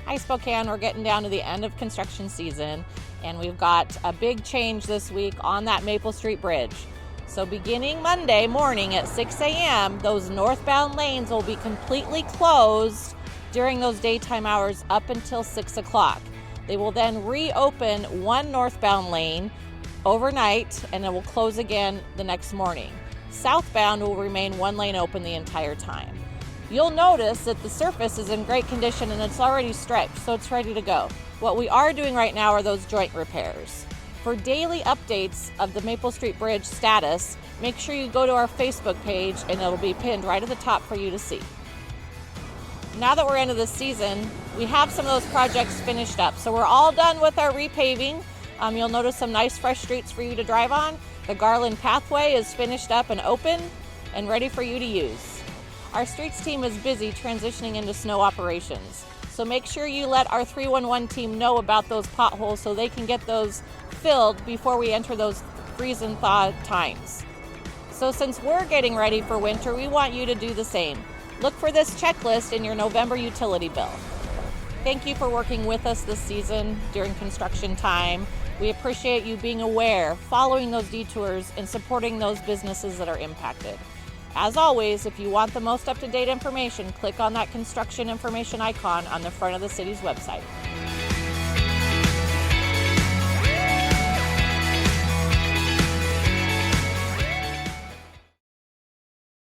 Hi Spokane, we're getting down to the end of construction season and we've got a big change this week on that Maple Street Bridge. So beginning Monday morning at 6 a.m., those northbound lanes will be completely closed during those daytime hours up until 6 o'clock. They will then reopen one northbound lane overnight and it will close again the next morning. Southbound will remain one lane open the entire time. You'll notice that the surface is in great condition and it's already stretched, so it's ready to go. What we are doing right now are those joint repairs. For daily updates of the Maple Street Bridge status, make sure you go to our Facebook page and it'll be pinned right at the top for you to see. Now that we're into the season, we have some of those projects finished up. So we're all done with our repaving. You'll notice some nice fresh streets for you to drive on. The Garland Pathway is finished up and open and ready for you to use. Our streets team is busy transitioning into snow operations. So make sure you let our 311 team know about those potholes so they can get those filled before we enter those freeze and thaw times. So since we're getting ready for winter, we want you to do the same. Look for this checklist in your November utility bill. Thank you for working with us this season during construction time. We appreciate you being aware, following those detours, and supporting those businesses that are impacted. As always, if you want the most up-to-date information, click on that construction information icon on the front of the city's website.